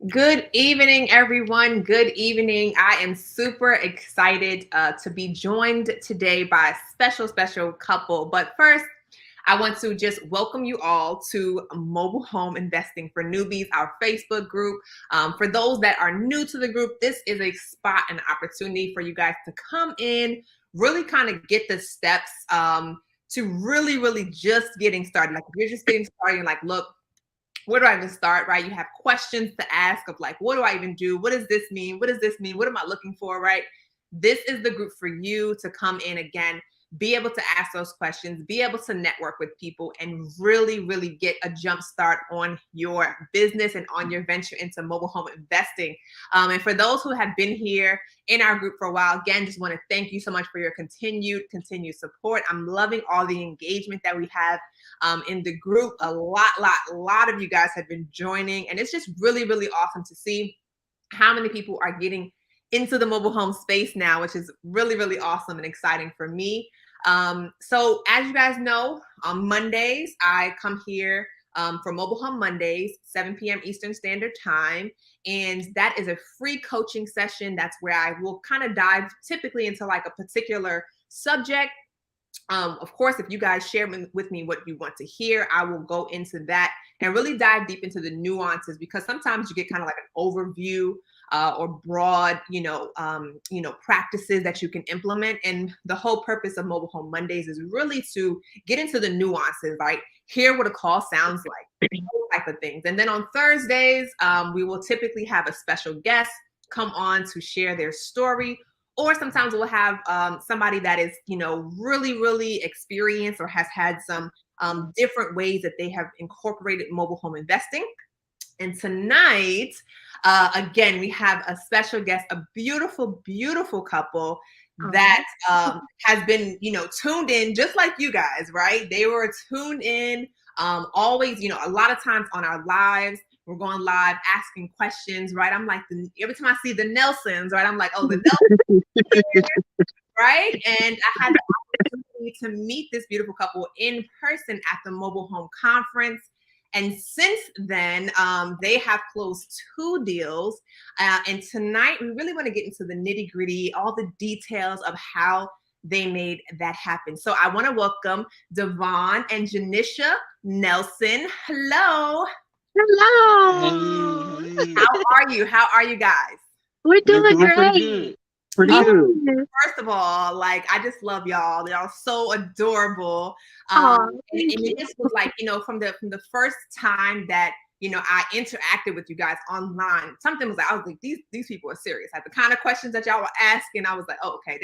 Good evening, everyone. Good evening. I am super excited to be joined today by a special couple. But first, I want to just welcome you all to Mobile Home Investing for Newbies, our Facebook group. For those that are new to the group, this is a spot and opportunity for you guys to come in, really kind of get the steps to really just getting started. Like if you're just getting started, like, look, where do I even start, right? You have questions to ask of like, what do I even do? What does this mean? What does this mean? What am I looking for, right? This is the group for you to come in again, be able to ask those questions, be able to network with people, and really get a jump start on your business and on your venture into mobile home investing. And for those who have been here in our group for a while, again, just want to thank you so much for your continued support. I'm loving all the engagement that we have in the group. A lot of you guys have been joining, and it's just really awesome to see how many people are getting into the mobile home space now, which is really awesome and exciting for me. So as you guys know, on Mondays, I come here for Mobile Home Mondays, 7 p.m. Eastern Standard Time. And that is a free coaching session. That's where I will kind of dive typically into like a particular subject. Of course, if you guys share with me what you want to hear, I will go into that and really dive deep into the nuances, because sometimes you get kind of like an overview or broad, practices that you can implement. And the whole purpose of Mobile Home Mondays is really to get into the nuances, right? Hear what a call sounds like, those type of things. And then on Thursdays, we will typically have a special guest come on to share their story. Or sometimes we'll have somebody that is, really experienced or has had some different ways that they have incorporated mobile home investing. And tonight, again, we have a special guest, a beautiful couple that has been, tuned in just like you guys, right? They were tuned in always, a lot of times on our lives. We're going live, asking questions, right? I'm like, every time I see the Nelsons, right? I'm like, oh, the Nelsons, right? And I had the opportunity to meet this beautiful couple in person at the Mobile Home Conference. And since then, they have closed 2 deals. And tonight, we really want to get into the nitty gritty, all the details of how they made that happen. So I want to welcome Devon and Janisha Nelson. Hello. Hello. How are you? How are you guys? We're doing Pretty great. good. First of all, like, I just love y'all. Y'all so adorable. Oh, And thank it you. just was like, from the first time that I interacted with you guys online, something was like, I was like, these people are serious. Like the kind of questions that y'all were asking, I was like, oh, okay,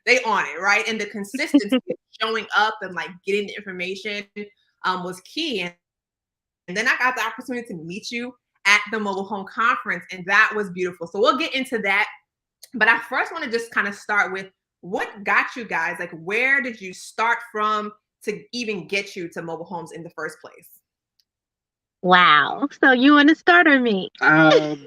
they on it, right? And the consistency of showing up and like getting the information was key. And then I got the opportunity to meet you at the Mobile Home Conference, and that was beautiful. So we'll get into that. But I first want to just kind of start with what got you guys, like, where did you start from to even get you to mobile homes in the first place? Wow. So you want to start or me? Um,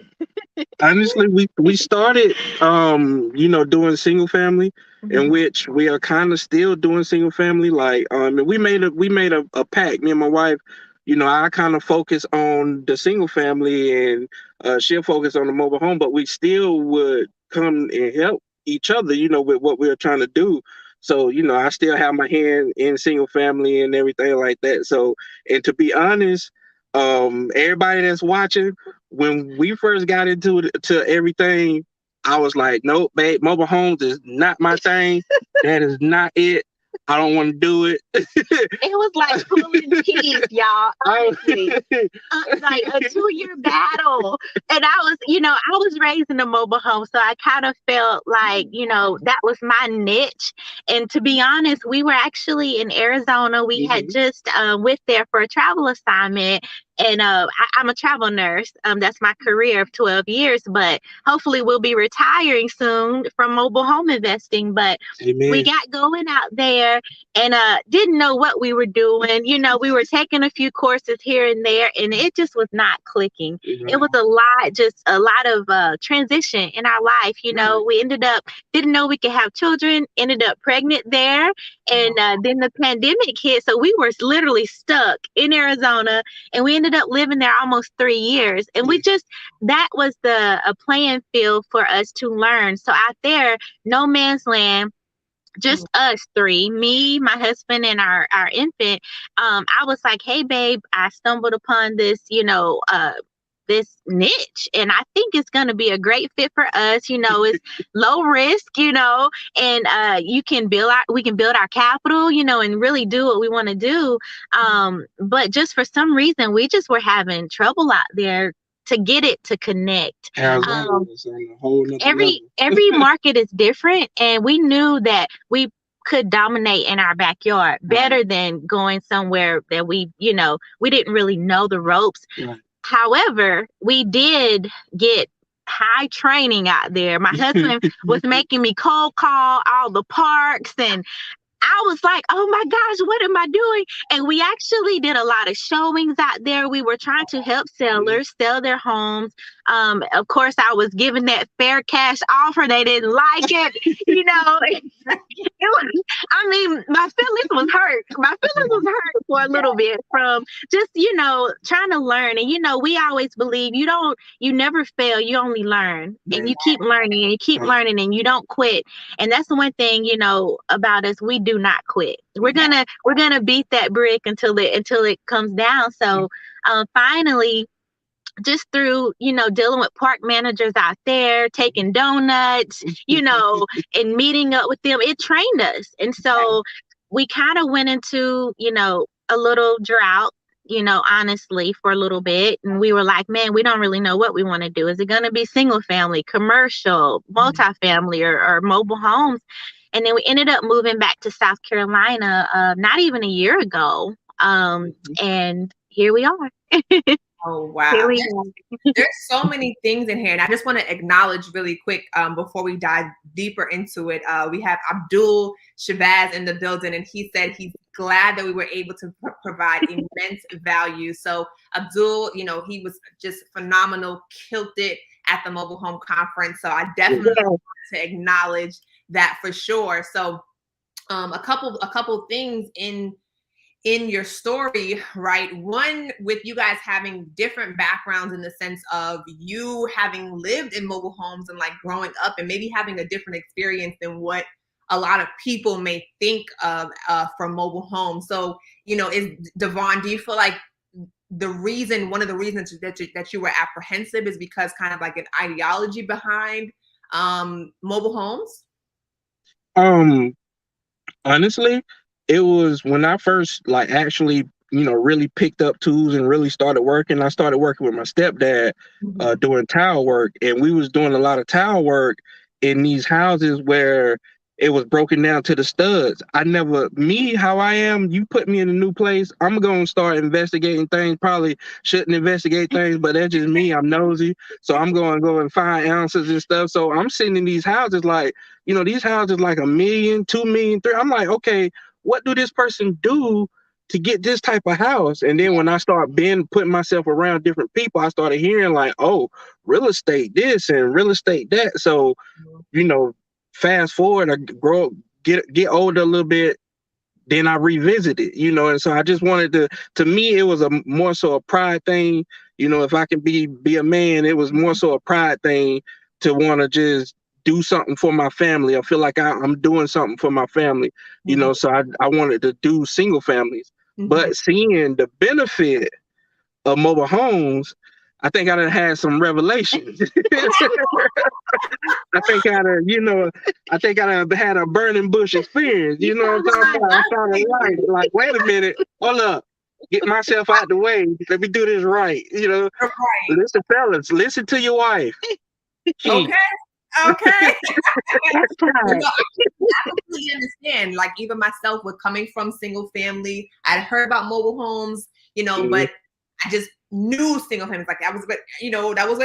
Honestly, we started doing single family, in Mhm. which we are kind of still doing single family. Like and we made a pact. Me and my wife. I kind of focus on the single family, and she'll focus on the mobile home. But we still would come and help each other. With what we were trying to do. So I still have my hand in single family and everything like that. So, and to be honest, everybody that's watching, when we first got into to everything, I was like, nope, babe, mobile homes is not my thing. That is not it. I don't want to do it. It was like pulling teeth, y'all. I, Honestly, like a 2-year battle. And I was raised in a mobile home, so I kind of felt like, that was my niche. And to be honest, we were actually in Arizona. We had just went there for a travel assignment. And I'm a travel nurse. That's my career of 12 years. But hopefully, we'll be retiring soon from mobile home investing. But we Amen. got going out there and didn't know what we were doing. We were taking a few courses here and there, and it just was not clicking. It was a lot of transition in our life. We ended up didn't know we could have children, ended up pregnant there, and then the pandemic hit, so we were literally stuck in Arizona, and we ended ended up living there almost 3 years. And that was a playing field for us to learn. So out there, no man's land, just us three, me, my husband, and our infant. I was like, hey, babe, I stumbled upon this, this niche, and I think it's going to be a great fit for us. It's low risk, and we can build our capital, and really do what we want to do. But just for some reason, we just were having trouble out there to get it to connect. Every market is different, and we knew that we could dominate in our backyard better than going somewhere that we didn't really know the ropes. Right. However, we did get high training out there. My husband was making me cold call all the parks, and I was like, oh my gosh, what am I doing? And we actually did a lot of showings out there. We were trying to help sellers sell their homes. Of course, I was giving that fair cash offer. They didn't like it. My feelings was hurt. My feelings was hurt for a little bit from just, trying to learn. And, we always believe you never fail. You only learn. And you keep learning and you keep learning and you don't quit. And that's the one thing, about us. We do not quit. We're gonna beat that brick until it comes down. So finally, just through dealing with park managers out there, taking donuts, and meeting up with them, it trained us. And so we kind of went into a little drought, honestly, for a little bit. And we were like, man, we don't really know what we want to do. Is it going to be single family, commercial, multifamily, or mobile homes? And then we ended up moving back to South Carolina not even a year ago. And here we are. Oh, wow. There's so many things in here. And I just want to acknowledge really quick before we dive deeper into it. We have Abdul Shabazz in the building, and he said he's glad that we were able to provide immense value. So Abdul, he was just phenomenal, killed it at the mobile home conference. So I definitely want to acknowledge that for sure. So a couple things in your story, right? One, with you guys having different backgrounds in the sense of you having lived in mobile homes and like growing up and maybe having a different experience than what a lot of people may think of from mobile homes. So, is Devon, do you feel like one of the reasons that you were apprehensive is because kind of like an ideology behind mobile homes? Honestly, it was when I first actually, really picked up tools and really started working. I started working with my stepdad doing tile work, and we was doing a lot of tile work in these houses where it was broken down to the studs. How I am, you put me in a new place, I'm going to start investigating things. Probably shouldn't investigate things, but that's just me. I'm nosy. So I'm going to go and find ounces and stuff. So I'm sitting in these houses these houses like $1 million, $2 million, $3 million. I'm like, okay, what do this person do to get this type of house? And then when I start putting myself around different people, I started hearing like, oh, real estate this and real estate that. So, fast forward, I get older a little bit, then I revisit it, and so I just wanted to me, it was more so a pride thing. If I can be a man, it was more so a pride thing to want to just do something for my family. I feel like I'm doing something for my family, so I wanted to do single families. But seeing the benefit of mobile homes, I think I done had some revelations. I think I done had a burning bush experience. You know what I'm talking about? I started like, wait a minute, hold up, get myself out the way. Let me do this right. Listen, fellas, listen to your wife. Okay. I completely understand. Like even myself, with coming from single family, I'd heard about mobile homes, but I just knew single families. Like that was what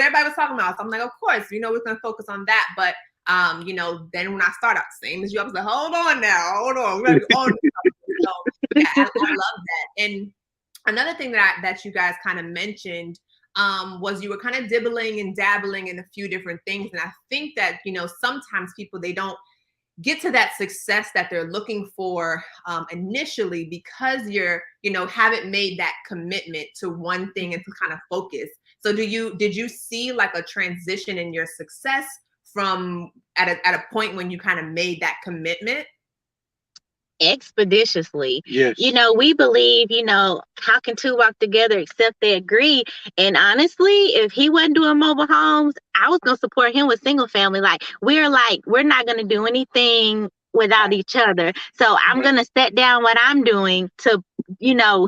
everybody was talking about. So I'm like, of course, we're gonna focus on that. But then when I started out, same as you, I was like, hold on, we're gonna go on. So yeah, I love that. And another thing that you guys kind of mentioned was you were kind of dibbling and dabbling in a few different things. And I think that, sometimes people, they don't get to that success that they're looking for initially, because you're, haven't made that commitment to one thing and to kind of focus. So did you see like a transition in your success from at a point when you kind of made that commitment? Expeditiously. Yes. We believe, how can two walk together except they agree? And honestly, if he wasn't doing mobile homes, I was going to support him with single family. We're not going to do anything without each other. So I'm going to set down what I'm doing to,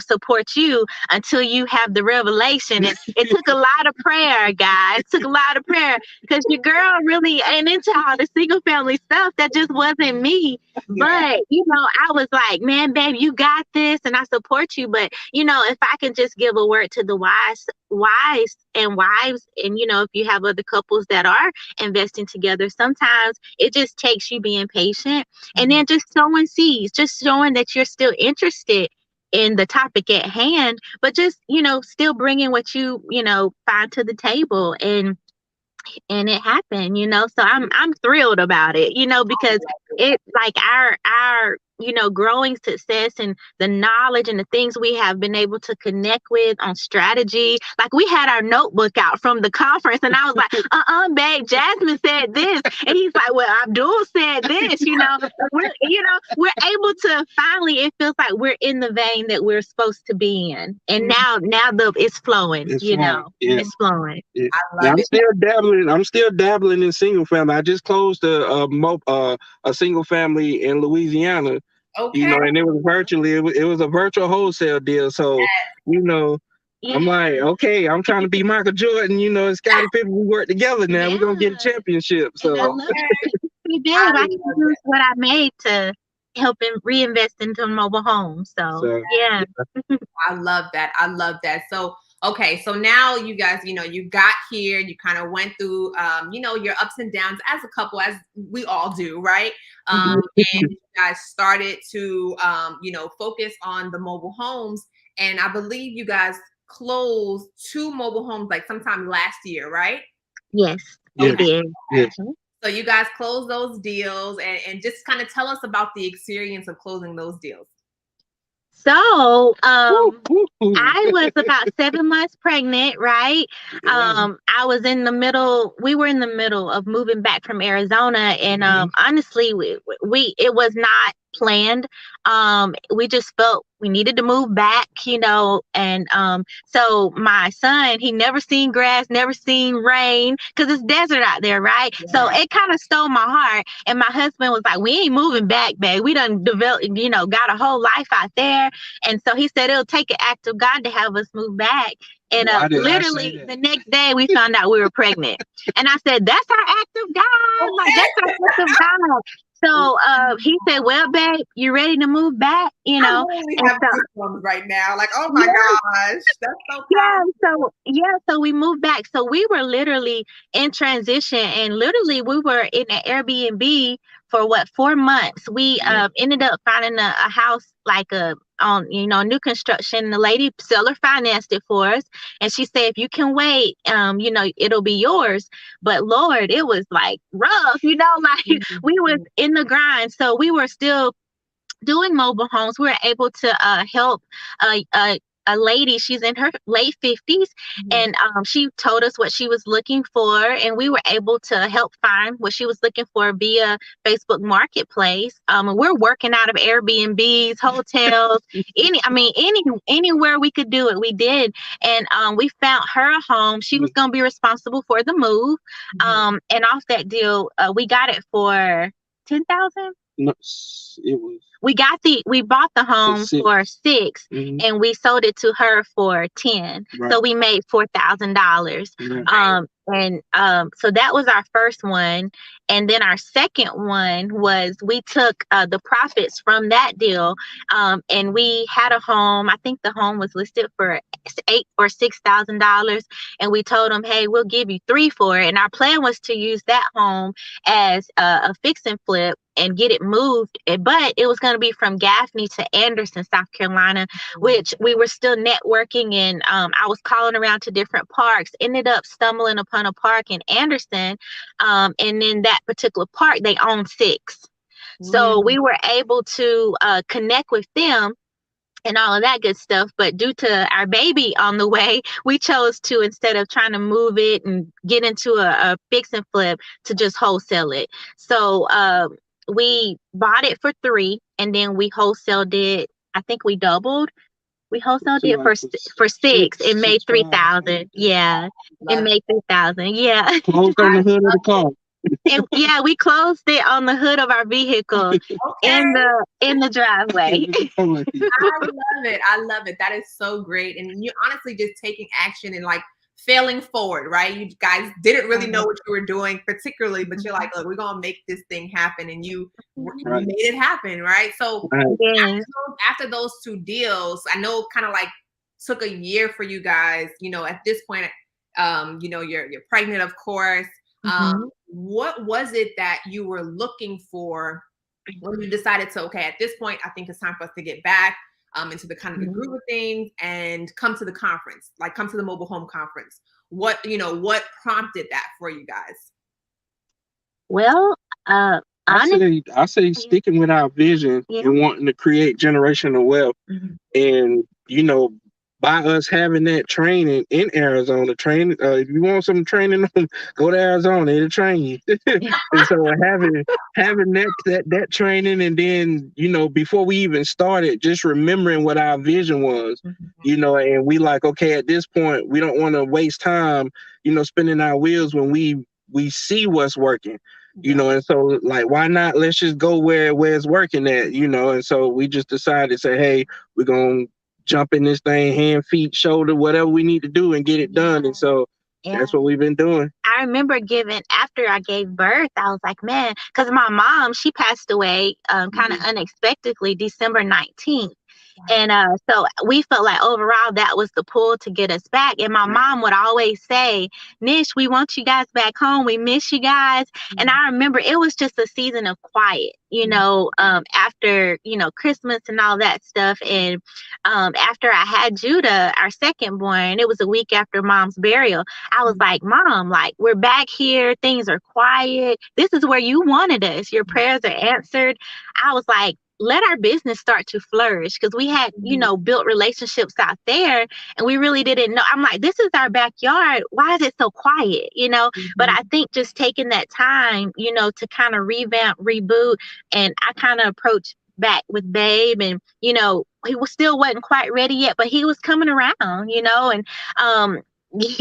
support you until you have the revelation. And it took a lot of prayer, guys. It took a lot of prayer, because your girl really ain't into all the single family stuff. That just wasn't me. But, I was like, man, babe, you got this, and I support you. But, if I can just give a word to the wives and wives, and, if you have other couples that are investing together, sometimes it just takes you being patient and then just sowing seeds, just showing that you're still interested in the topic at hand, but just, still bringing what you, find to the table. And it happened, so I'm thrilled about it, because it, like, our growing success and the knowledge and the things we have been able to connect with on strategy. Like, we had our notebook out from the conference, and I was like, babe, Jasmine said this, and he's like, well, Abdul said this. We're able to finally, it feels like we're in the vein that we're supposed to be in, and now it's flowing. It's flowing. Yeah. I love it. I'm still dabbling in single family. I just closed a single family in Louisiana. Okay. And it was virtually, it was a virtual wholesale deal. So, I'm like, okay, I'm trying to be Michael Jordan. It's Scottie Pippen. We work together now. We're gonna get a championship. So, I love it. Hey, babe, I can use what I made to help him reinvest into mobile homes. So yeah. I love that. So, okay, so now you guys, you got here, you kind of went through, your ups and downs as a couple, as we all do, right? And you guys started to, focus on the mobile homes. And I believe you guys closed 2 mobile homes like sometime last year, right? Yes, we did. Yes. So you guys closed those deals, and just kind of tell us about the experience of closing those deals. So, I was about 7 months pregnant, right? I was we were in the middle of moving back from Arizona, and honestly, it was not planned. We just felt we needed to move back, and so my son, he never seen grass, never seen rain, because it's desert out there, right? Yeah. So it kind of stole my heart. And my husband was like, we ain't moving back, babe. We done developed, got a whole life out there. And so he said it'll take an act of God to have us move back. And literally the next day we found out we were pregnant. And I said, that's our act of God. Like, that's our act of God. So he said, well, babe, you ready to move back? I really have goosebumps right now. Like, oh my gosh, that's so powerful. So we moved back. So we were literally in transition, and literally we were in an Airbnb for 4 months. We ended up finding a house on new construction. The lady seller financed it for us, and she said, if you can wait, it'll be yours. But Lord, it was like rough, we was in the grind. So we were still doing mobile homes. We were able to help a lady. She's in her late 50s, and she told us what she was looking for, and we were able to help find what she was looking for via Facebook Marketplace. We're working out of Airbnbs, hotels, anywhere we could do it, we did. And we found her a home. She was going to be responsible for the move. And off that deal, we got it for $10,000. No, it was. We bought the home for $6, and we sold it to her for $10. Right. So we made $4,000. Right. So that was our first one. And then our second one was, we took the profits from that deal, and we had a home. I think the home was listed for $8,000 or $6,000, and we told them, hey, we'll give you $3,000 for it. And our plan was to use that home as a fix and flip and get it moved, but it was going to be from Gaffney to Anderson, South Carolina, which we were still networking, and I was calling around to different parks, ended up stumbling upon a park in Anderson, and in that particular park, they own 6. So we were able to connect with them and all of that good stuff. But due to our baby on the way, we chose to, instead of trying to move it and get into a fix and flip, to just wholesale it. So we bought it for 3, and then we wholesaled it. I think we doubled. We wholesaled it for 6. It made 3,000. Yeah, it made 3,000. Yeah. Closed on the hood of the car. And yeah, we closed it on the hood of our vehicle in the driveway. I love it. I love it. That is so great. And you honestly just taking action and like failing forward, right? You guys didn't really know what you were doing particularly, but you're like, look, we're going to make this thing happen. And you made it happen, right? So after those 2 deals, I know kind of like took a year for you guys, you know, at this point, you know, you're pregnant, of course. What was it that you were looking for when you decided to, okay, at this point, I think it's time for us to get back into the kind of the groove of things and come to the conference, like come to the mobile home conference? What prompted that for you guys? Well, I say sticking with our vision and wanting to create generational wealth. And, you know, by us having that training in Arizona, if you want some training, go to Arizona, it'll train you. And so having that training, and then, you know, before we even started, just remembering what our vision was, you know, and we like, okay, at this point, we don't want to waste time, you know, spinning our wheels when we see what's working, you know, and so like, why not? Let's just go where it's working at, you know. And so we just decided to say, hey, we're going to jump in this thing, hand, feet, shoulder, whatever we need to do and get it done. And so that's what we've been doing. I remember after I gave birth, I was like, man, because my mom, she passed away kind of unexpectedly December 19th. And so we felt like overall that was the pull to get us back. And my mom would always say, Nish, we want you guys back home. We miss you guys. And I remember it was just a season of quiet, you know, after, you know, Christmas and all that stuff. And after I had Judah, our second born, it was a week after Mom's burial. I was like, Mom, like, we're back here. Things are quiet. This is where you wanted us. Your prayers are answered. I was like, let our business start to flourish, because we had, you know, built relationships out there and we really didn't know. I'm like, this is our backyard. Why is it so quiet? You know, but I think just taking that time, you know, to kind of revamp, reboot. And I kind of approached back with Babe, and, you know, he wasn't quite ready yet, but he was coming around, you know, and, we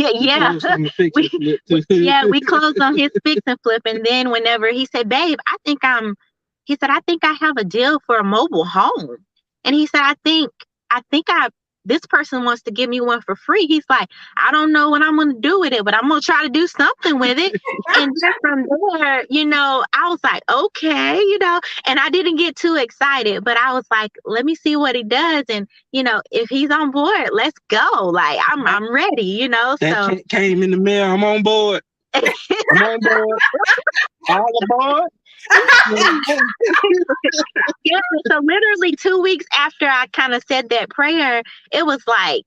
closed on his fix and flip. And then whenever he said, Babe, he said, I think I have a deal for a mobile home. And he said, this person wants to give me one for free. He's like, I don't know what I'm going to do with it, but I'm going to try to do something with it. And just from there, you know, I was like, okay, you know, and I didn't get too excited, but I was like, let me see what he does. And, you know, if he's on board, let's go. Like, I'm ready, you know. That so came in the mail. I'm on board. I'm on board. All aboard. So literally 2 weeks after I kind of said that prayer, it was like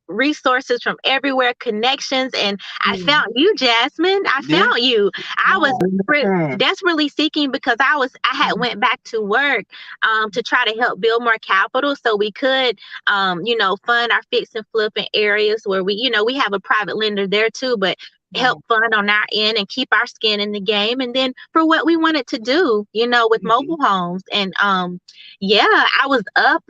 resources from everywhere, connections, and I found you, Jasmine. I found you. I was desperately seeking, because I had went back to work to try to help build more capital so we could you know, fund our fix and flip in areas where we, you know, we have a private lender there too, but help fund on our end and keep our skin in the game. And then for what we wanted to do, you know, with mobile homes. And I was up,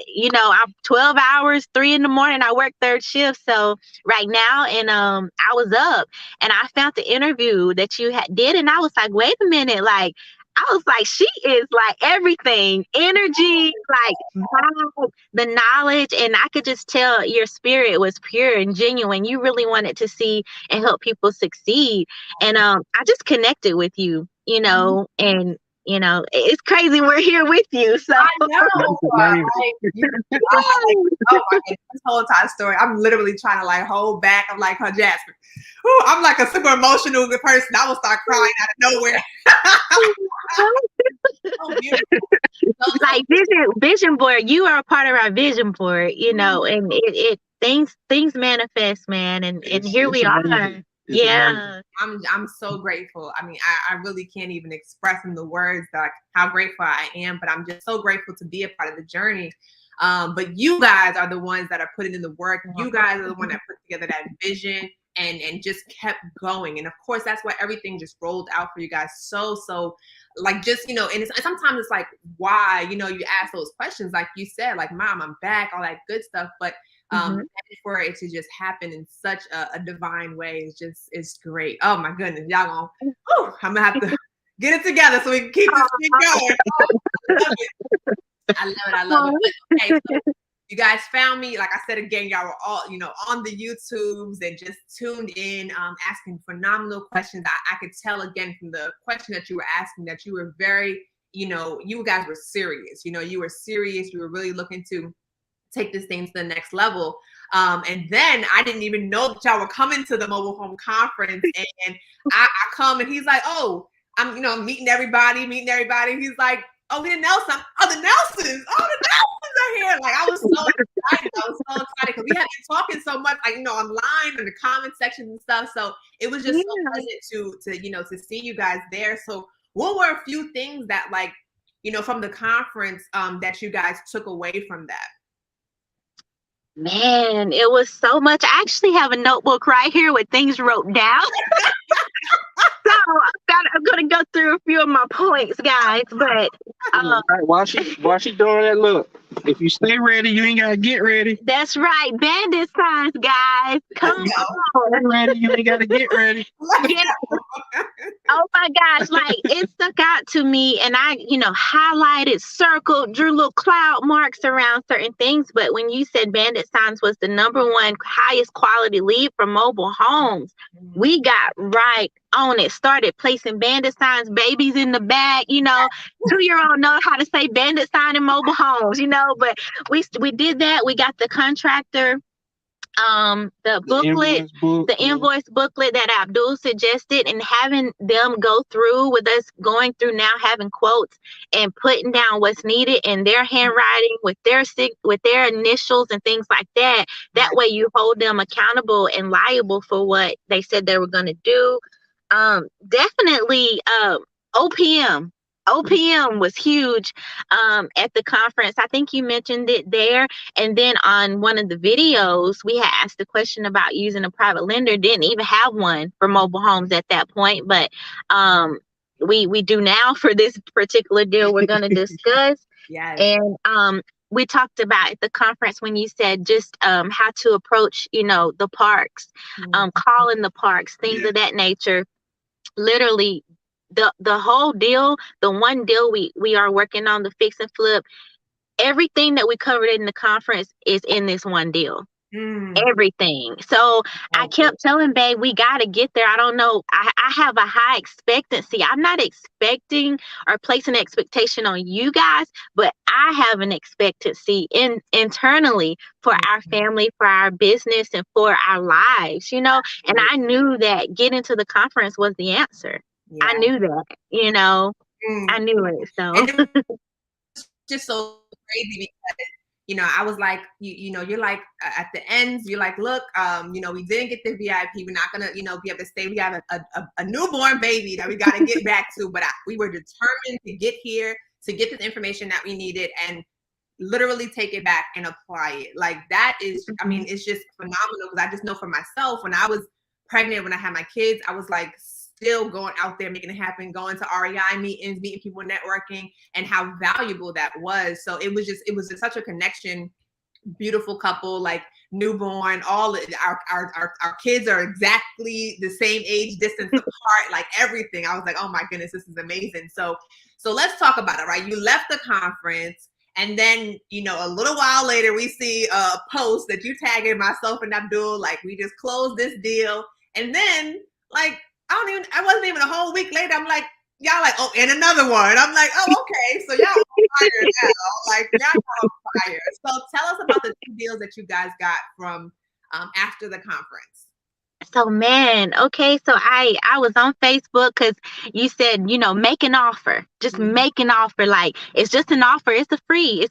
you know, I'm 12 hours, 3 a.m. I work third shift. So right now, and I was up and I found the interview that you did. And I was like, wait a minute, like, I was like, she is like everything, energy, like the knowledge. And I could just tell your spirit was pure and genuine. You really wanted to see and help people succeed. And I just connected with you, you know, and, you know, it's crazy we're here with you. So I know. Oh my God, this whole entire story, I'm literally trying to like hold back. I'm like her Jasper. Ooh, I'm like a super emotional person. I will start crying out of nowhere. Like vision board. You are a part of our vision board, you know, and it things manifest, man, and here we are. Yeah. I'm so grateful. I mean, I really can't even express in the words like how grateful I am, but I'm just so grateful to be a part of the journey. But you guys are the ones that are putting in the work. You guys are the one that put together that vision and just kept going. And of course, that's why everything just rolled out for you guys. So like just, and sometimes it's like, why, you ask those questions, like you said, like, Mom, I'm back, all that good stuff. But for it to just happen in such a divine way is great. Oh my goodness, y'all I'm gonna have to get it together so we can keep this thing going. I love it. But, okay, so you guys found me, like I said again, y'all were all on the YouTubes and just tuned in, asking phenomenal questions. I could tell again from the question that you were asking that you were very, you guys were serious. You were serious. You were really looking to take this thing to the next level. And then I didn't even know that y'all were coming to the mobile home conference. And I come and he's like, oh, I'm meeting everybody. He's like, oh, we didn't know something. Oh, the Nelsons. Oh, the Nelsons are here. Like, I was so excited. Because we had been talking so much, like, online in the comment sections and stuff. So it was just so pleasant to see you guys there. So what were a few things that, like, from the conference that you guys took away from that? Man, it was so much. I actually have a notebook right here with things wrote down. So I'm gonna go through a few of my points, guys. But right, while she doing that, look, if you stay ready, you ain't gotta get ready. That's right, Bandit Signs, guys. Come on, stay ready, you ain't gotta get ready. Oh my gosh, like it stuck out to me, and I, highlighted, circled, drew little cloud marks around certain things. But when you said Bandit Signs was the #1 highest quality lead for mobile homes, we got right on it. Started placing Bandit Signs babies in the bag. 2-year-old know how to say Bandit Sign in mobile homes. But we did that. We got the contractor. The booklet, the invoice booklet that Abdul suggested, and having them go through with us, going through now, having quotes and putting down what's needed in their handwriting with their initials and things like that. That way you hold them accountable and liable for what they said they were going to do. Definitely OPM was huge at the conference. I think you mentioned it there. And then on one of the videos, we had asked the question about using a private lender. Didn't even have one for mobile homes at that point. But we do now for this particular deal we're going to discuss. Yes. And we talked about at the conference when you said just how to approach, the parks, calling the parks, things of that nature. Literally, the whole deal, the one deal we are working on, the fix and flip, everything that we covered in the conference is in this one deal. Everything. So I kept telling Babe, we got to get there. I don't know. I have a high expectancy. I'm not expecting or placing an expectation on you guys, but I have an expectancy internally for our family, for our business, and for our lives, and I knew that getting to the conference was the answer. Yeah. I knew that, I knew it. So and it was just so crazy because, I was like, you're like at the ends, you're like, look, we didn't get the VIP. We're not going to, be able to stay. We have a newborn baby that we got to get back to. But we were determined to get here, to get the information that we needed and literally take it back and apply it. Like that is, I mean, it's just phenomenal because I just know for myself, when I was pregnant, when I had my kids, I was like, still going out there, making it happen, going to REI meetings, meeting people, networking, and how valuable that was. So it was just such a connection, beautiful couple, like newborn, all our kids are exactly the same age distance apart, like everything. I was like, oh my goodness, this is amazing. So let's talk about it, right? You left the conference. And then, a little while later, we see a post that you tagged myself and Abdul, like, we just closed this deal. And then, like, I wasn't even a whole week later. I'm like, y'all like, oh, and another one. I'm like, oh, okay. So y'all on fire now. Like, now y'all on fire. So tell us about the 2 deals that you guys got from after the conference. So, man, okay. So I was on Facebook because you said, make an offer, just make an offer. Like, it's just an offer. It's free.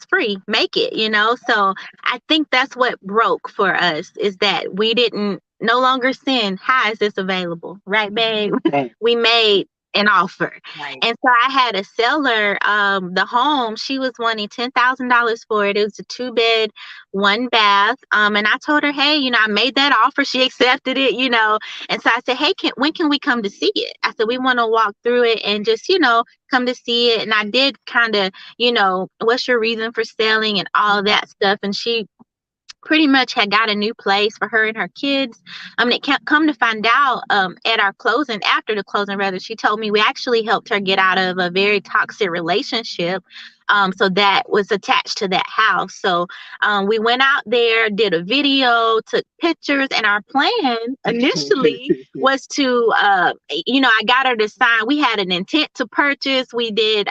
Make it, So I think that's what broke for us is that we didn't no longer send, hi, is this available? Right, babe? We made an offer. Right. And so I had a seller, the home, she was wanting $10,000 for it. It was a 2-bed, 1-bath. And I told her, hey, I made that offer. She accepted it, And so I said, hey, when can we come to see it? I said, we want to walk through it and just, come to see it. And I did kind of, what's your reason for selling and all of that stuff. And she pretty much had got a new place for her and her kids. It can't come to find out at our closing, after the closing rather, she told me we actually helped her get out of a very toxic relationship. So that was attached to that house. So we went out there, did a video, took pictures, and our plan initially was to, I got her to sign. We had an intent to purchase. We did,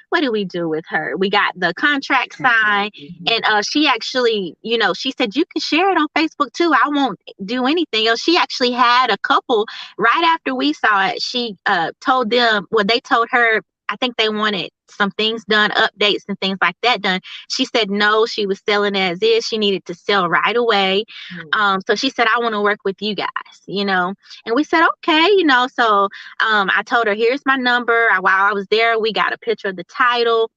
what did we do with her? We got the contract signed, and she actually, she said, you can share it on Facebook too. I won't do anything else. She actually had a couple right after we saw it. She told them, well, they told her, I think they wanted some things done, updates and things like that done. She said no, she was selling as is. She needed to sell right away. So she said, I want to work with you guys, and we said, okay, so I told her, here's my number. While I was there, we got a picture of the title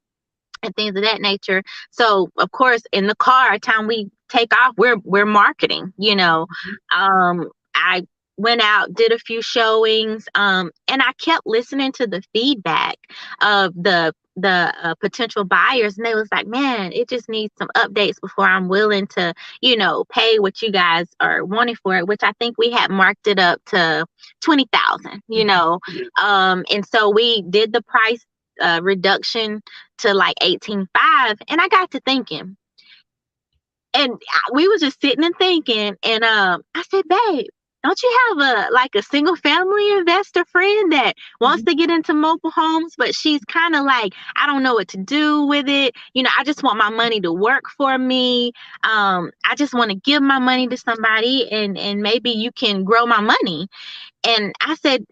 and things of that nature. So of course, in the car, time we take off, we're marketing, I went out, did a few showings, and I kept listening to the feedback of the potential buyers, and they was like, man, it just needs some updates before I'm willing to, pay what you guys are wanting for it, which I think we had marked it up to $20,000, and so we did the price reduction to like $18,500, and I got to thinking, and we was just sitting and thinking, and I said, babe, don't you have a single family investor friend that wants to get into mobile homes, but she's kind of like, I don't know what to do with it. I just want my money to work for me. I just want to give my money to somebody, and maybe you can grow my money. And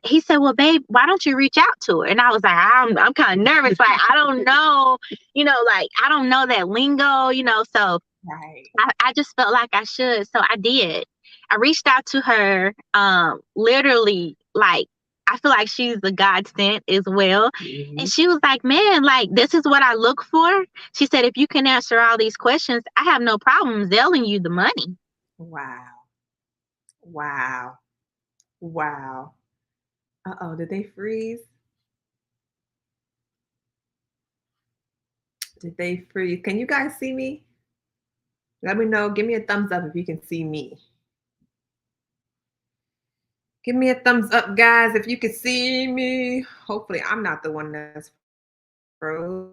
he said, well, babe, why don't you reach out to her? And I was like, I'm kind of nervous. Like, I don't know, I don't know that lingo, so right. I just felt like I should. So I did. I reached out to her, literally, like, I feel like she's the God sent as well. And she was like, man, like, this is what I look for. She said, if you can answer all these questions, I have no problem selling you the money. Wow. Wow. Wow. Uh-oh, did they freeze? Did they freeze? Can you guys see me? Let me know. Give me a thumbs up if you can see me. Give me a thumbs up, guys, if you can see me. Hopefully, I'm not the one that's froze.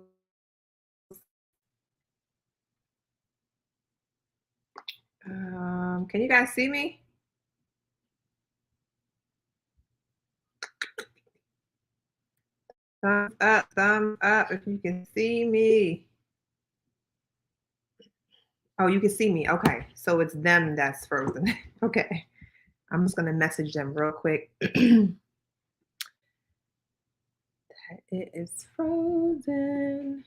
Can you guys see me? Thumbs up if you can see me. Oh, you can see me. Okay, so it's them that's frozen. Okay, I'm just gonna message them real quick. It is frozen.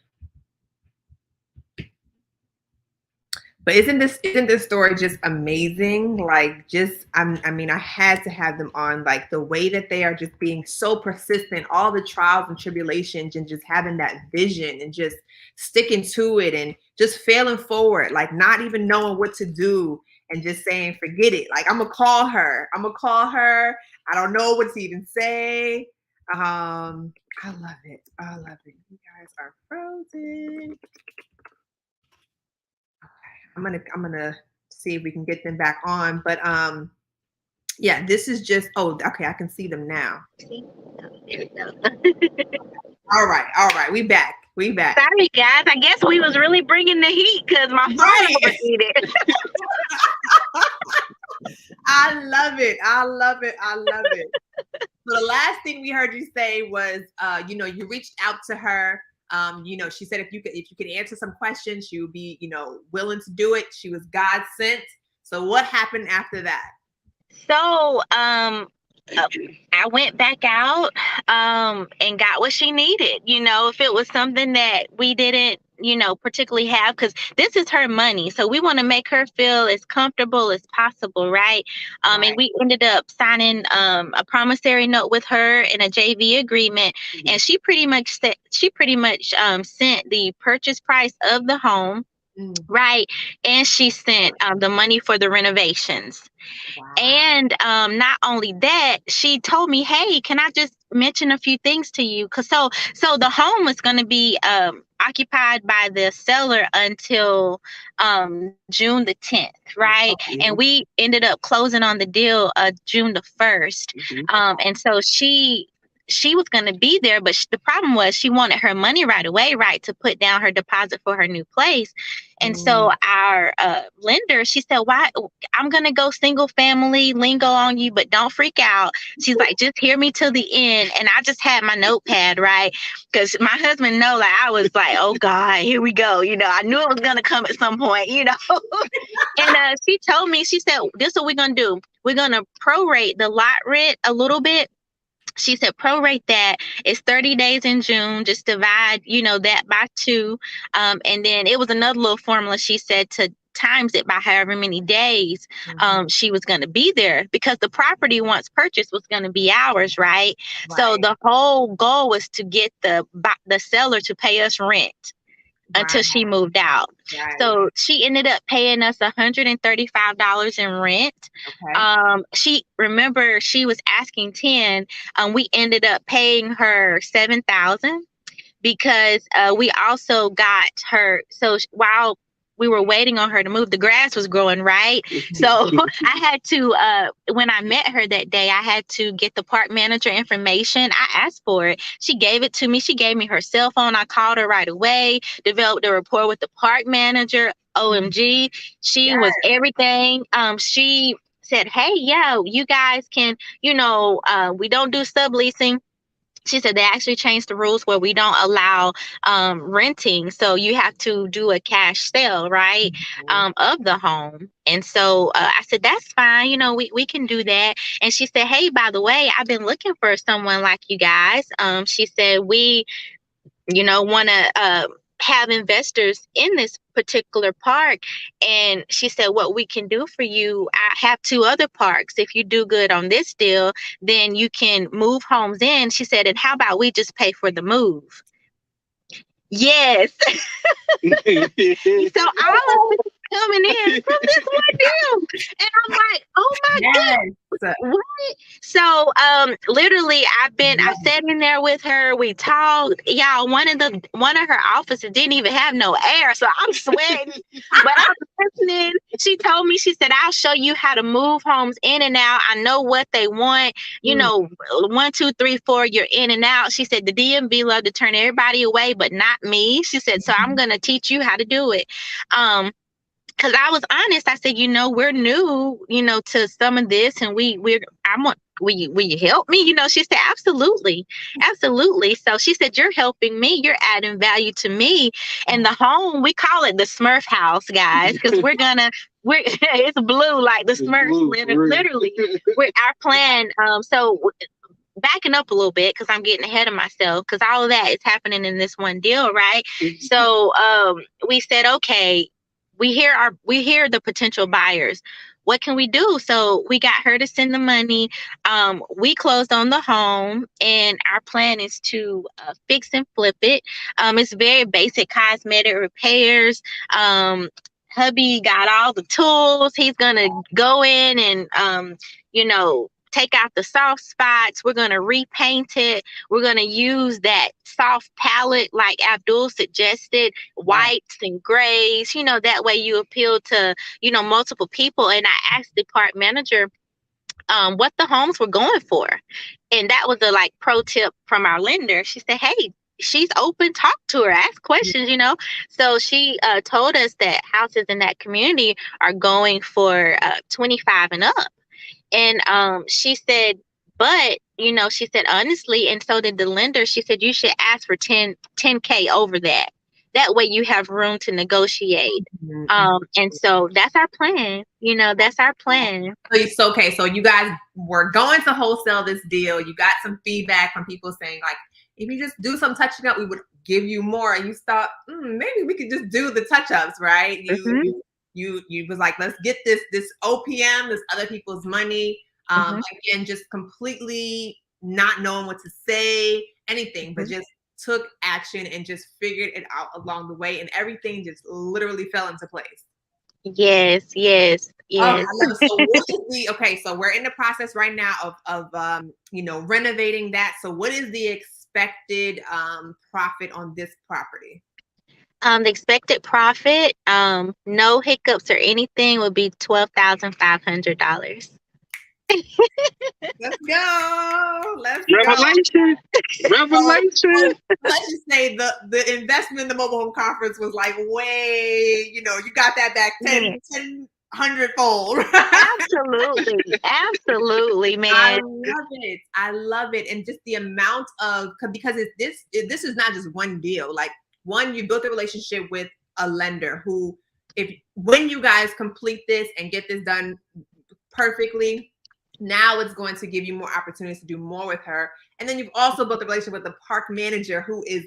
But isn't this story just amazing? Like, I mean, I had to have them on. Like, the way that they are just being so persistent, all the trials and tribulations, and just having that vision and just sticking to it and just failing forward, like not even knowing what to do and just saying, forget it. Like, I'm gonna call her. I don't know what to even say. I love it. You guys are frozen. I'm gonna see if we can get them back on, but yeah, this is just, oh, okay, I can see them now. All right, we back. Sorry, guys. I guess we was really bringing the heat because my phone overheated. I love it. So the last thing we heard you say was, you reached out to her. She said if you could answer some questions, she would be, willing to do it. She was God sent. So what happened after that? So I went back out and got what she needed. If it was something that we didn't particularly have, because this is her money. So we want to make her feel as comfortable as possible, right? Right. And we ended up signing a promissory note with her and a JV agreement. Mhm. And she pretty much sent the purchase price of the home, Mm. right? And she sent the money for the renovations. Wow. And not only that, she told me, "Hey, can I just mention a few things to you?" Because so the home was going to be occupied by the seller until June the 10th, right? Okay. And we ended up closing on the deal June the 1st. And so she was going to be there, but the problem was she wanted her money right away, right, to put down her deposit for her new place. And so our lender, she said, "Why? I'm going to go single family lingo on you, but don't freak out." She's like, "Just hear me till the end." And I just had my notepad, right? Because my husband know, like, I was like, "Oh God, here we go." I knew it was going to come at some point, And she told me, she said, "This is what we're going to do. We're going to prorate the lot rent a little bit." She said, "Prorate that. It's 30 days in June. Just divide, that by 2. And then it was another little formula. She said to times it by however many days she was going to be there, because the property once purchased was going to be ours, right? So the whole goal was to get the seller to pay us rent until she moved out. Right. So she ended up paying us $135 in rent. Okay. She was asking 10. We ended up paying her 7,000 because we also got her. So while we were waiting on her to move, the grass was growing, right? So I had to, when I met her that day, I had to get the park manager information. I asked for it. She gave it to me. She gave me her cell phone. I called her right away, developed a rapport with the park manager. OMG. She was everything. She said, "Hey, yeah, you guys can, we don't do subleasing." She said they actually changed the rules where we don't allow renting. So you have to do a cash sale, right, of the home. And so I said, "That's fine. We can do that." And she said, "Hey, by the way, I've been looking for someone like you guys." She said, "We, want to have investors in this particular park." And she said, "What we can do for you, I have 2 other parks. If you do good on this deal, then you can move homes in." She said, "And how about we just pay for the move?" Yes. So all of this coming in from this one deal. And I'm like, "Oh my goodness. What?" So literally I sat in there with her. We talked. Y'all, one of her offices didn't even have no air. So I'm sweating. But I was listening. She told me, she said, "I'll show you how to move homes in and out. I know what they want. 1, 2, 3, 4, you're in and out." She said, "The DMV love to turn everybody away, but not me." She said, "So I'm gonna teach you how to do it." Because I was honest. I said, "We're new, to some of this, and will you help me?" She said, "Absolutely. Absolutely." So she said, "You're helping me. You're adding value to me." And the home, we call it the Smurf house, guys, because it's blue like the Smurfs, literally. Our plan, so backing up a little bit, because I'm getting ahead of myself, because all of that is happening in this one deal, right? So we said, okay, we hear the potential buyers. What can we do? So we got her to send the money. We closed on the home, and our plan is to fix and flip it. It's very basic cosmetic repairs. Hubby got all the tools. He's gonna go in and take out the soft spots. We're going to repaint it. We're going to use that soft palette like Abdul suggested, whites and grays, that way you appeal to, multiple people. And I asked the park manager what the homes were going for. And that was a pro tip from our lender. She said, "Hey, she's open, talk to her, ask questions." So she told us that houses in that community are going for 25 and up. And she said, but, she said, honestly, and so did the lender, she said, "You should ask for 10K over that. That way you have room to negotiate." And so that's our plan. That's our plan. So, okay. So you guys were going to wholesale this deal. You got some feedback from people saying, if you just do some touching up, we would give you more, and you thought, maybe we could just do the touch-ups, right? You was like, let's get this OPM, this other people's money. Again, just completely not knowing what to say, anything, but just took action and just figured it out along the way, and everything just literally fell into place. Yes. Oh, I love it. So what is the so we're in the process right now of renovating that. So what is the expected profit on this property? The expected profit, no hiccups or anything, would be $12,500. Let's go. Revelation. Let's just say the investment in the mobile home conference was like way, you got that back 100 fold. Absolutely, man. I love it. And just the amount of, because this is not just one deal. Like, one, you built a relationship with a lender who, when you guys complete this and get this done perfectly, now it's going to give you more opportunities to do more with her. And then you've also built a relationship with the park manager who is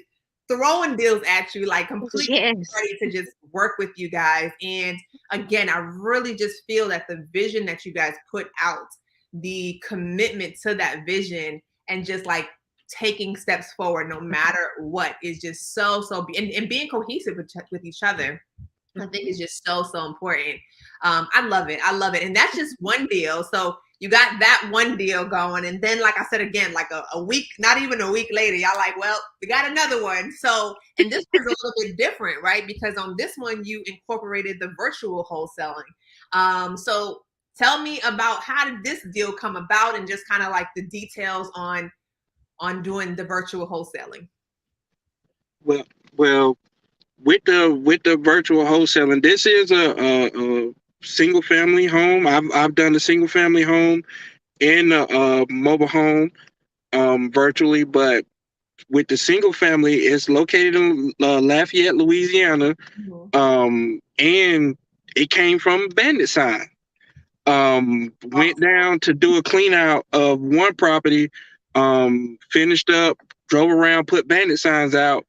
throwing deals at you, like completely ready to just work with you guys. And again, I really just feel that the vision that you guys put out, the commitment to that vision, and just like taking steps forward no matter what, is just so and being cohesive with each other, I think is just so important. I love it. And that's just one deal. So you got that one deal going, and then, like I said, again, like a week, not even a week later, y'all like, well, we got another one. So, and this was a little bit different, right? Because on this one, you incorporated the virtual wholesaling. So tell me about, how did this deal come about, and just kind of like the details on doing the virtual wholesaling. Well, with the virtual wholesaling, this is a single family home. I've done a single family home and a mobile home virtually, but with the single family, it's located in Lafayette, Louisiana, and it came from Bandit Signs. Went down to do a clean out of one property, finished up, drove around, put Bandit Signs out.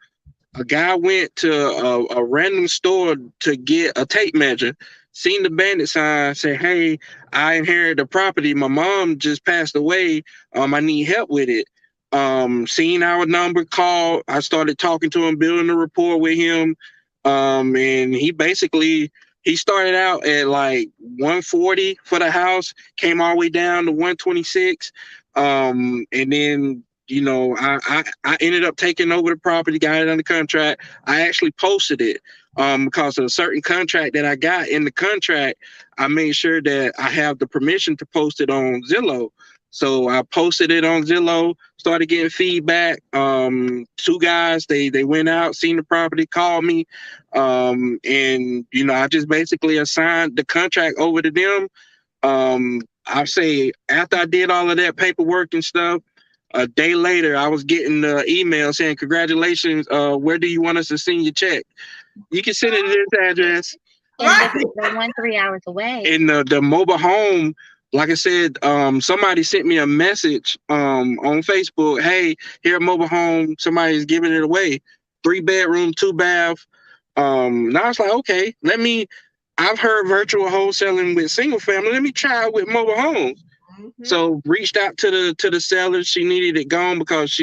A guy went to a random store to get a tape measure, seen the Bandit sign, said, "Hey, I inherited the property. My mom just passed away. I need help with it." Seen our number, called. I started talking to him, building a rapport with him. And he started out at like 140 for the house, came all the way down to 126. And then, I ended up taking over the property, got it under contract. I actually posted it because of a certain contract that I got. In the contract, I made sure that I have the permission to post it on Zillow. So I posted it on Zillow, started getting feedback. Two guys, they went out, seen the property, called me. And, I just basically assigned the contract over to them. I say after I did all of that paperwork and stuff, a day later, I was getting an email saying, "Congratulations, where do you want us to send your check? You can send it to this address." And they're 1-3 hours away. In the mobile home, like I said, somebody sent me a message on Facebook. "Hey, here at mobile home, somebody's giving it away. 3-bedroom, 2-bath." And I was like, okay, I've heard virtual wholesaling with single family. Let me try it with mobile homes. So reached out to the seller. She needed it gone because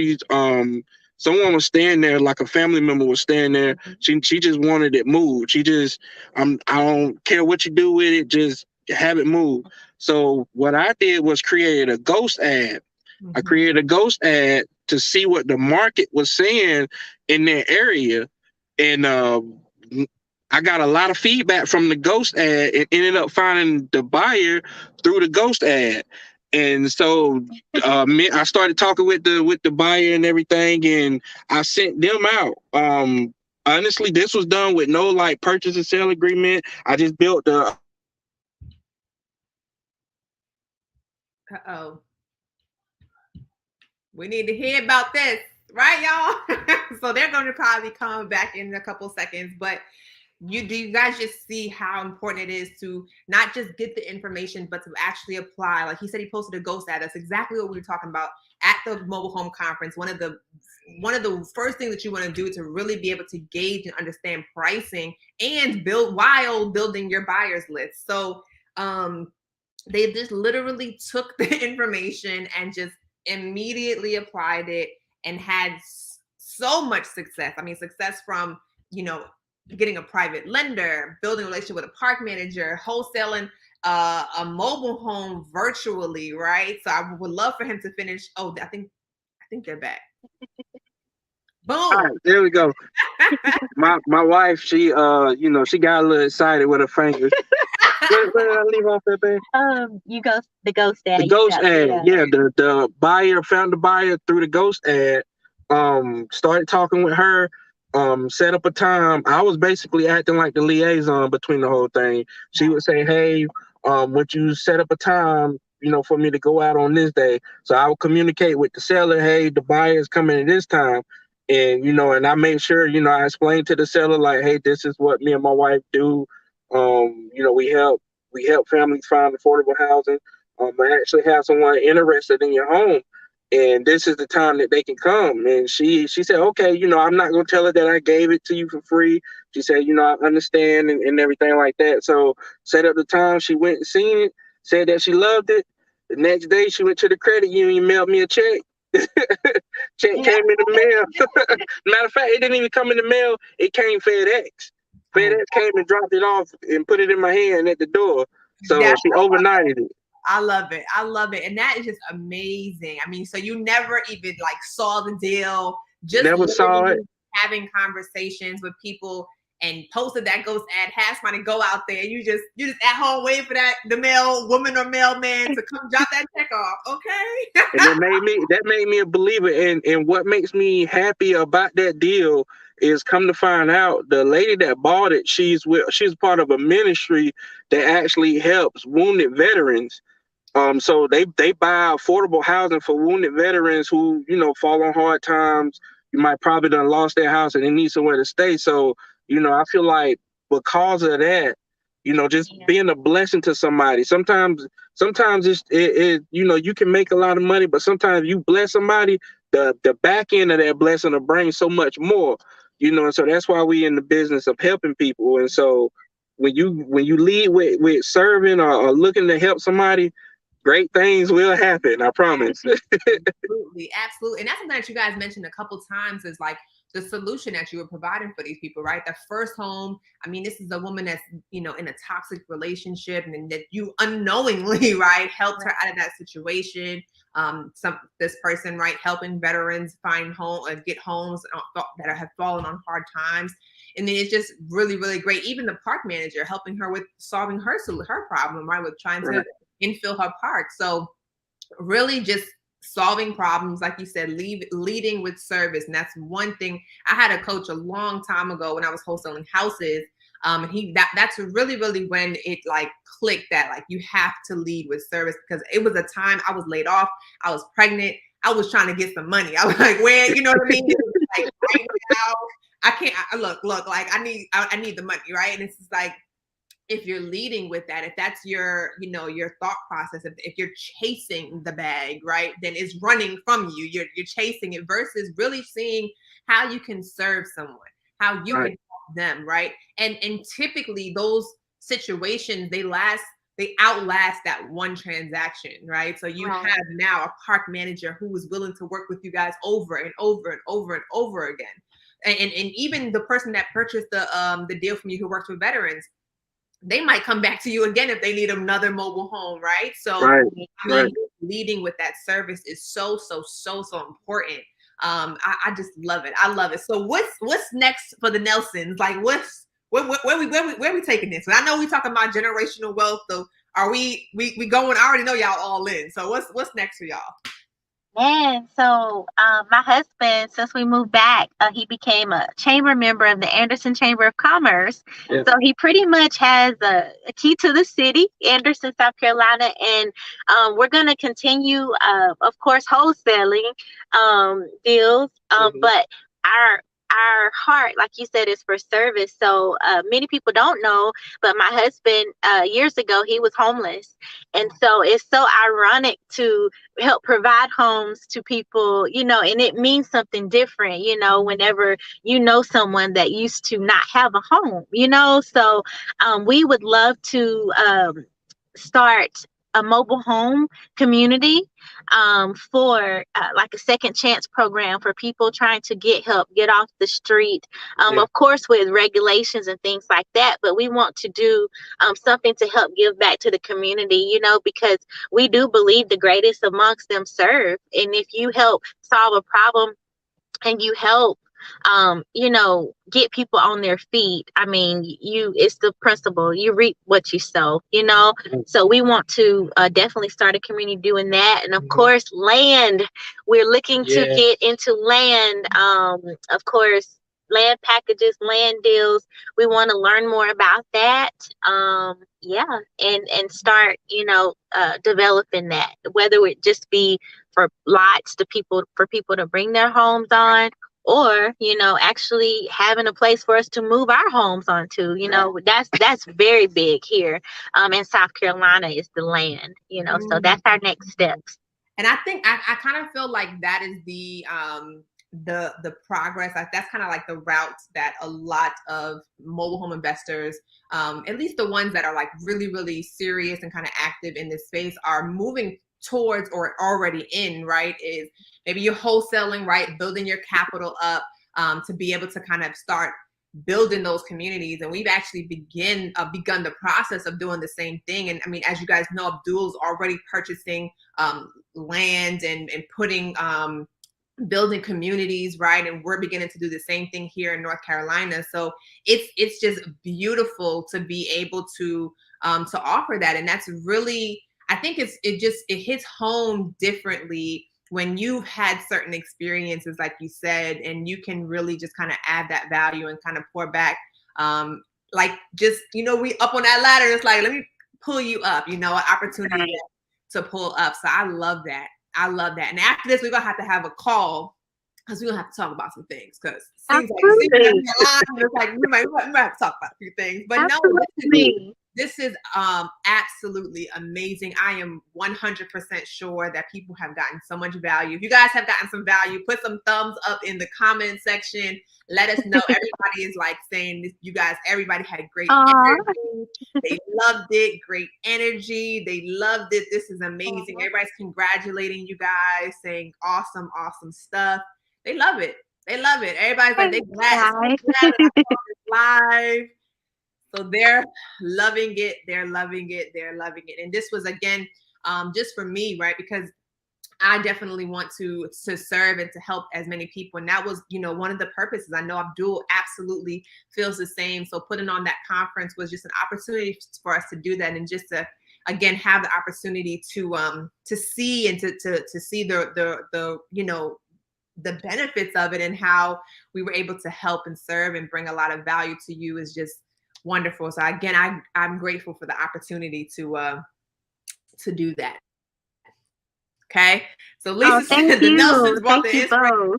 someone was staying there, like a family member was staying there. She just wanted it moved. She just, I don't care what you do with it, just have it moved. So what I did was create a ghost ad. I created a ghost ad to see what the market was saying in their area. And I got a lot of feedback from the ghost ad and ended up finding the buyer through the ghost ad. And so I started talking with the buyer and everything, and I sent them out. Honestly, this was done with no like purchase and sale agreement. I just built the. We need to hear about this, right, y'all? So they're going to probably come back in a couple seconds, but you guys just see how important it is to not just get the information, but to actually apply? Like he said, he posted a ghost ad. That's exactly what we were talking about at the mobile home conference. One of the first things that you want to do to really be able to gauge and understand pricing and build while building your buyers list. So they just literally took the information and just immediately applied it and had so much success. I mean, success from, getting a private lender, building a relationship with a park manager, wholesaling a mobile home virtually, right? So I would love for him to finish. Oh, I think they're back. Boom. All right, there we go. My wife, she she got a little excited with her fingers. Where did I leave off that, babe? The ghost ad. The ghost ad, yeah. The buyer found the buyer through the ghost ad. Started talking with her. Set up a time. I was basically acting like the liaison between the whole thing. She would say, "Hey, would you set up a time, for me to go out on this day?" So I would communicate with the seller, "Hey, the buyer is coming at this time." And, and I made sure, I explained to the seller, like, "Hey, this is what me and my wife do. We help families find affordable housing. I actually have someone interested in your home, and this is the time that they can come." And she said, "Okay, I'm not gonna tell her that I gave it to you for free." She said, "I understand," and everything like that. So set up the time. She went and seen it, said that she loved it. The next day she went to the credit union, mailed me a check. Check came in the mail. Matter of fact, it didn't even come in the mail. It came FedEx. FedEx came and dropped it off and put it in my hand at the door. So she overnighted it. I love it. I love it. And that is just amazing. I mean, so you never even saw the deal, just never saw it. Having conversations with people and posted that ghost ad, had somebody go out there. You just at home waiting for the mail woman or mailman to come drop that check off. Okay. And that made me a believer. And what makes me happy about that deal is, come to find out, the lady that bought it, she's part of a ministry that actually helps wounded veterans. So they buy affordable housing for wounded veterans who, fall on hard times. You might probably done lost their house and they need somewhere to stay. So, I feel like because of that, just being a blessing to somebody. Sometimes it's you can make a lot of money, but sometimes you bless somebody, the back end of that blessing will bring so much more. And so that's why we in the business of helping people. And so when you lead with serving or looking to help somebody, great things will happen. I promise. Absolutely. And that's something that you guys mentioned a couple times, is the solution that you were providing for these people, right? The first home. I mean, this is a woman that's, in a toxic relationship, and that you unknowingly, right, helped her out of that situation. This person, right, helping veterans find home or get homes that have fallen on hard times. And then it's just really, really great. Even the park manager helping her with solving her problem, right, with trying to infill her park. So really just solving problems, like you said, leading with service. And that's one thing. I had a coach a long time ago when I was wholesaling houses. And that's really, really when it clicked that you have to lead with service, because it was a time I was laid off. I was pregnant. I was trying to get some money. I was like, where, you know what I mean? Right now, I can't, look, I need the money, right? And it's just if you're leading with that, if that's your, your thought process, if you're chasing the bag, right, then it's running from you. You're chasing it versus really seeing how you can serve someone, how you can help them, right? And typically those situations, they outlast that one transaction, right? So you have now a park manager who is willing to work with you guys over and over and over and over again. And even the person that purchased the deal from you who works with veterans, they might come back to you again if they need another mobile home, right? So leading with that service is so important. I just love it. I love it. So what's next for the Nelsons? Where we taking this? And I know we talking about generational wealth. So are we going? I already know y'all all in. So what's next for y'all? Man, so my husband, since we moved back, he became a chamber member of the Anderson Chamber of Commerce. Yeah. So he pretty much has a key to the city, Anderson, South Carolina, and we're going to continue, of course, wholesaling deals. But our heart, like you said, is for service. So many people don't know, but my husband, years ago, he was homeless. And so it's so ironic to help provide homes to people, you know, and it means something different, you know, whenever you know someone that used to not have a home, you know. So we would love to start a mobile home community for like a second chance program for people trying to get help, get off the street. Yeah. Of course, with regulations and things like that, but we want to do something to help give back to the community, you know, because we do believe the greatest amongst them serve. And if you help solve a problem and you help you know, get people on their feet. I mean, it's the principle, you reap what you sow, you know. So we want to definitely start a community doing that. And of course, land, we're looking to get into land. Of course, land packages, land deals, we want to learn more about that. And start, you know, developing that, whether it just be for lots to people, for people to bring their homes on, or, you know, actually having a place for us to move our homes onto. You know, that's very big here in South Carolina, is the land, you know. So that's our next steps. And I think I kind of feel like that is the progress. Like that's kind of like the route that a lot of mobile home investors, at least the ones that are like really, really serious and kind of active in this space, are moving towards or already in, right? Is maybe you're wholesaling, right? Building your capital up to be able to kind of start building those communities. And we've actually begun the process of doing the same thing. And I mean, as you guys know, Abdul's already purchasing land and putting building communities, right? And we're beginning to do the same thing here in North Carolina. So it's just beautiful to be able to offer that. And that's really, I think it hits home differently when you've had certain experiences, like you said, and you can really just kind of add that value and kind of pour back. Like just, you know, we up on that ladder, it's like, let me pull you up, you know, an opportunity to pull up. So I love that. I love that. And after this, we're going to have a call, because we're going to have to talk about some things, because it's like we might have to talk about a few things. But no, this is absolutely amazing. I am 100% sure that people have gotten so much value. If you guys have gotten some value, put some thumbs up in the comment section. Let us know. Everybody is like saying this, you guys, everybody had great energy. They loved it. Great energy. They loved it. This is amazing. Everybody's congratulating you guys, saying awesome, awesome stuff. They love it. They love it. Everybody's like, they're glad that I saw this live. So they're loving it. They're loving it. They're loving it. And this was, again, just for me, right? Because I definitely want to serve and to help as many people. And that was, you know, one of the purposes. I know Abdul absolutely feels the same. So putting on that conference was just an opportunity for us to do that, and just to, again, have the opportunity to see and to see the you know, the benefits of it, and how we were able to help and serve and bring a lot of value to you is just wonderful. So again, I'm grateful for the opportunity to do that. Okay. So Lisa said the Nelsons brought the inspiration.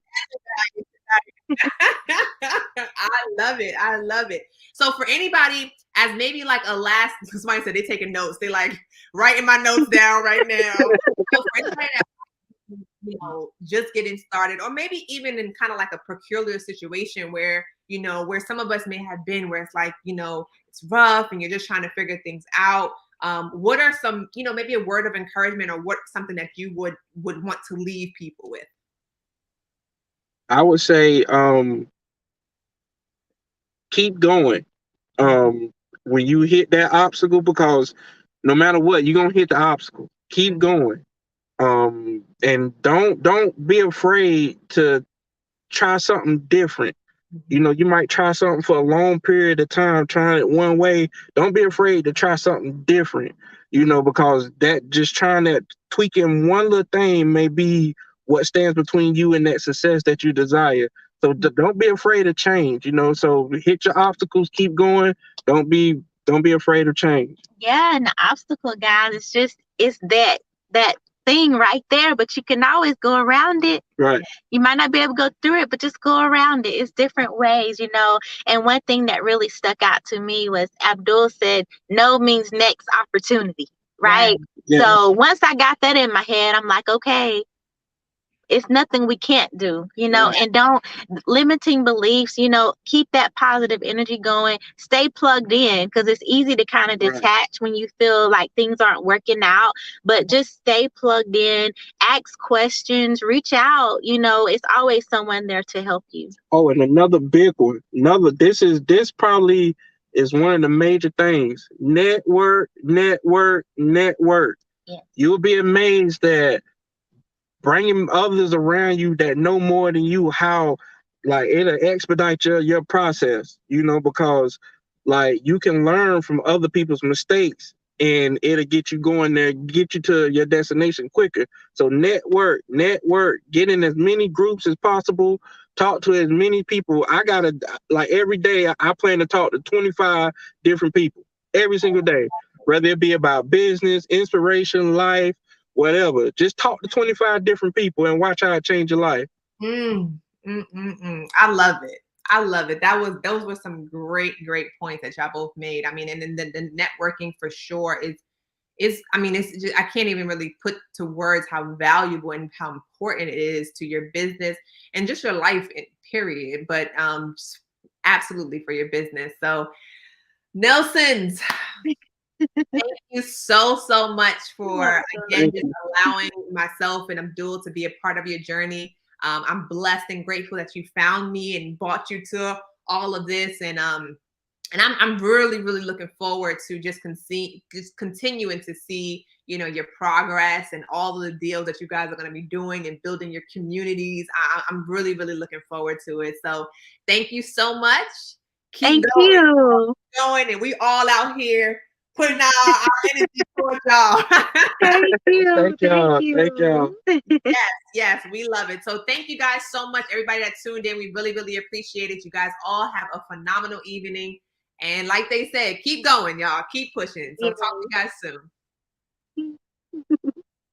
I love it. I love it. So for anybody, as maybe like a last, somebody said they're taking notes. They like writing my notes down right now. So for anybody that, you know, just getting started, or maybe even in kind of like a peculiar situation where, you know, where some of us may have been, where it's like, you know, it's rough and you're just trying to figure things out. What are some, you know, maybe a word of encouragement, or what something that you would want to leave people with? I would say keep going. When you hit that obstacle, because no matter what, you're gonna hit the obstacle. Keep going. And don't be afraid to try something different. You know, you might try something for a long period of time, trying it one way. Don't be afraid to try something different, you know, because that, just trying that, tweaking one little thing may be what stands between you and that success that you desire. So don't be afraid of change, you know. So hit your obstacles, keep going. Don't be afraid of change. Yeah, and the obstacle, guys, it's that thing right there, but you can always go around it. Right. You might not be able to go through it, but just go around it. It's different ways, you know. And one thing that really stuck out to me was Abdul said, no means next opportunity, right? Yeah. So once I got that in my head, I'm like, okay, it's nothing we can't do, you know, and don't limiting beliefs, you know, keep that positive energy going, stay plugged in, because it's easy to kind of detach when you feel like things aren't working out, but just stay plugged in, ask questions, reach out, you know, it's always someone there to help you. Oh, and another big one, this probably is one of the major things. Network. Yes. You'll be amazed that bringing others around you that know more than you, how like it'll expedite your process, you know, because like you can learn from other people's mistakes and it'll get you going there, get you to your destination quicker. So network, get in as many groups as possible, talk to as many people. I gotta, like, every day I plan to talk to 25 different people every single day, whether it be about business, inspiration, life, whatever. Just talk to 25 different people and watch how it change your life. I love it. I love it. Those were some great points that y'all both made. I mean, and then the networking for sure is I mean, it's just, I can't even really put to words how valuable and how important it is to your business and just your life, period. But absolutely for your business. So Nelsons, thank you so much for again just allowing myself and Abdul to be a part of your journey. I'm blessed and grateful that you found me and brought you to all of this, and I'm really looking forward to just continuing to see, you know, your progress and all of the deals that you guys are going to be doing and building your communities. I'm really looking forward to it. So thank you so much. Thank you. Going, and we all out here putting our energy towards y'all. Thank you. Thank y'all. Yes, we love it. So thank you guys so much, everybody that tuned in. We really appreciate it. You guys all have a phenomenal evening. And like they said, keep going, y'all. Keep pushing. So talk to you guys soon.